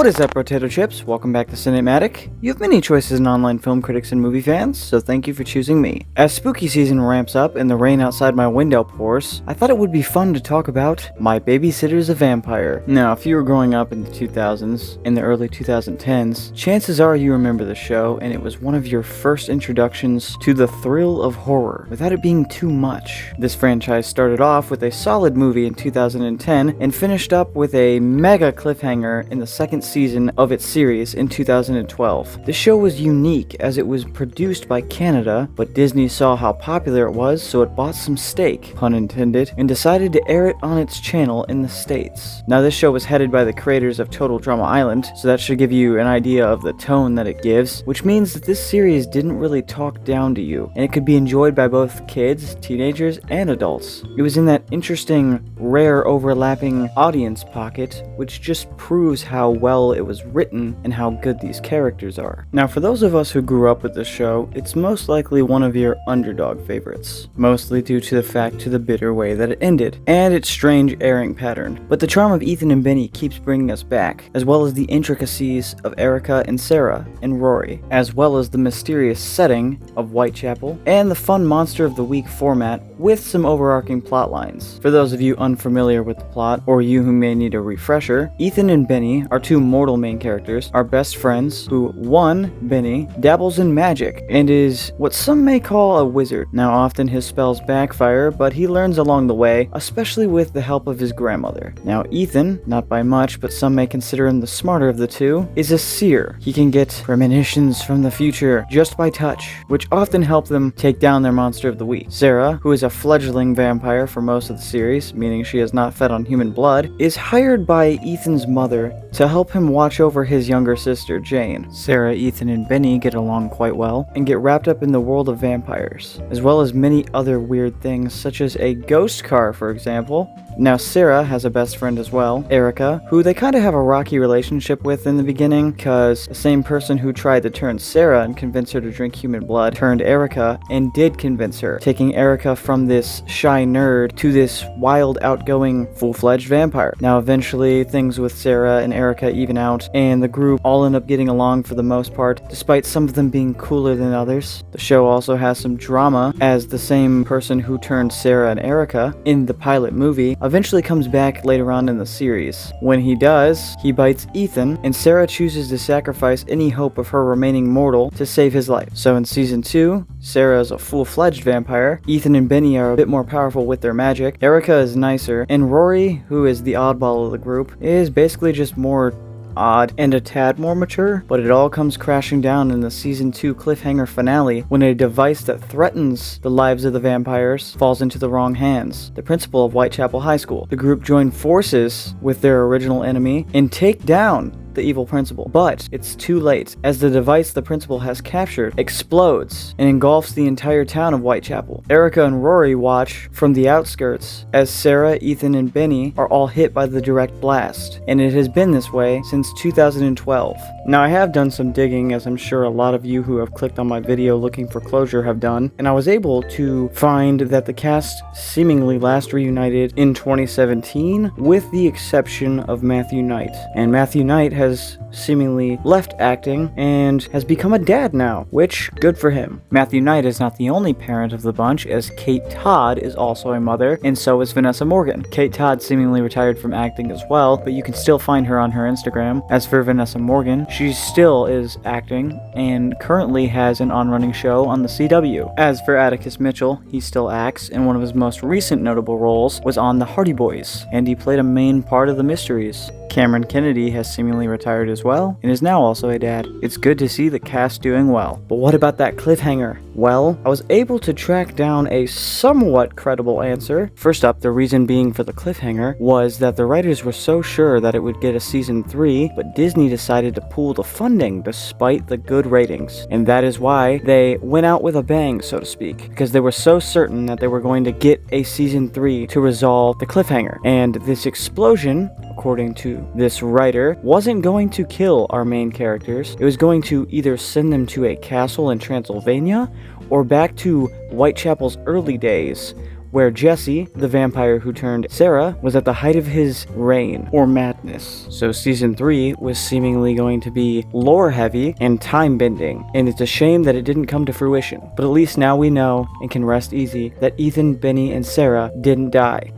What is up, potato chips? Welcome back to ciNATEmatic. You have many choices in online film critics and movie fans, so thank you for choosing me. As spooky season ramps up and the rain outside my window pours, I thought it would be fun to talk about My Babysitter's a Vampire. Now, if you were growing up in the 2000s, in the early 2010s, chances are you remember the show, and it was one of your first introductions to the thrill of horror, without it being too much. This franchise started off with a solid movie in 2010, and finished up with a mega cliffhanger in the second season of its series in 2012. The show was unique as it was produced by Canada, but Disney saw how popular it was, so it bought some steak, pun intended, and decided to air it on its channel in the States. Now, this show was headed by the creators of Total Drama Island, so that should give you an idea of the tone that it gives, which means that this series didn't really talk down to you, and it could be enjoyed by both kids, teenagers, and adults. It was in that interesting, rare overlapping audience pocket, which just proves how well it was written and how good these characters are. Now, for those of us who grew up with this show, it's most likely one of your underdog favorites, mostly due to the fact to the bitter way that it ended, and its strange airing pattern. But the charm of Ethan and Benny keeps bringing us back, as well as the intricacies of Erica and Sarah and Rory, as well as the mysterious setting of Whitechapel, and the fun Monster of the Week format with some overarching plot lines. For those of you unfamiliar with the plot, or you who may need a refresher, Ethan and Benny, our two mortal main characters, are best friends who, one, Benny, dabbles in magic and is what some may call a wizard. Now, often his spells backfire, but he learns along the way, especially with the help of his grandmother. Now, Ethan, not by much, but some may consider him the smarter of the two, is a seer. He can get premonitions from the future just by touch, which often help them take down their monster of the week. Sarah, who is a fledgling vampire for most of the series, meaning she has not fed on human blood, is hired by Ethan's mother to help him watch over his younger sister, Jane. Sarah, Ethan, and Benny get along quite well and get wrapped up in the world of vampires, as well as many other weird things, such as a ghost car, for example. Now, Sarah has a best friend as well, Erica, who they kind of have a rocky relationship with in the beginning, because the same person who tried to turn Sarah and convince her to drink human blood turned Erica and did convince her, taking Erica from this shy nerd to this wild, outgoing, full-fledged vampire. Now, eventually, things with Sarah and Erica even out, and the group all end up getting along for the most part, despite some of them being cooler than others. The show also has some drama, as the same person who turned Sarah and Erica in the pilot movie eventually comes back later on in the series. When he does, he bites Ethan, and Sarah chooses to sacrifice any hope of her remaining mortal to save his life. So in season 2, Sarah is a full-fledged vampire, Ethan and Benny are a bit more powerful with their magic, Erica is nicer, and Rory, who is the oddball of the group, is basically just more odd and a tad more mature. But it all comes crashing down in the season 2 cliffhanger finale when a device that threatens the lives of the vampires falls into the wrong hands, the principal of Whitechapel High School. The group join forces with their original enemy and take down the evil principal, but it's too late, as the device the principal has captured explodes and engulfs the entire town of Whitechapel. Erica and Rory watch from the outskirts as Sarah, Ethan, and Benny are all hit by the direct blast, and it has been this way since 2012. Now, I have done some digging, as I'm sure a lot of you who have clicked on my video looking for closure have done, and I was able to find that the cast seemingly last reunited in 2017, with the exception of Matthew Knight. And Matthew Knight has seemingly left acting and has become a dad now, which, good for him. Matthew Knight is not the only parent of the bunch, as Kate Todd is also a mother, and so is Vanessa Morgan. Kate Todd seemingly retired from acting as well, but you can still find her on her Instagram. As for Vanessa Morgan, she still is acting and currently has an on-running show on the CW. As for Atticus Mitchell, he still acts, and one of his most recent notable roles was on The Hardy Boys, and he played a main part of the Mysteries. Cameron Kennedy has seemingly retired as well, and is now also a dad. It's good to see the cast doing well. But what about that cliffhanger? Well, I was able to track down a somewhat credible answer. First up, the reason being for the cliffhanger was that the writers were so sure that it would get a season 3, but Disney decided to pool the funding despite the good ratings. And that is why they went out with a bang, so to speak, because they were so certain that they were going to get a season 3 to resolve the cliffhanger. And this explosion, according to this writer, wasn't going to kill our main characters. It was going to either send them to a castle in Transylvania or back to Whitechapel's early days, where Jesse, the vampire who turned Sarah, was at the height of his reign, or madness. So season 3 was seemingly going to be lore heavy and time bending, and it's a shame that it didn't come to fruition. But at least now we know, and can rest easy, that Ethan, Benny, and Sarah didn't die.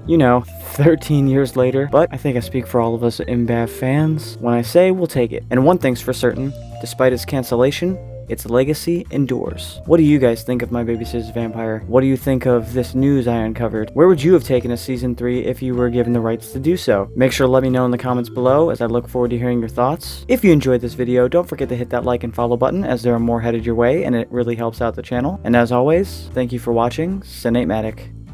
13 years later, but I think I speak for all of us MBAV fans when I say we'll take it. And one thing's for certain, despite its cancellation, its legacy endures. What do you guys think of My Babysitter's Vampire? What do you think of this news I uncovered? Where would you have taken a season 3 if you were given the rights to do so? Make sure to let me know in the comments below, as I look forward to hearing your thoughts. If you enjoyed this video, don't forget to hit that like and follow button, as there are more headed your way and it really helps out the channel. And as always, thank you for watching ciNATEmatic.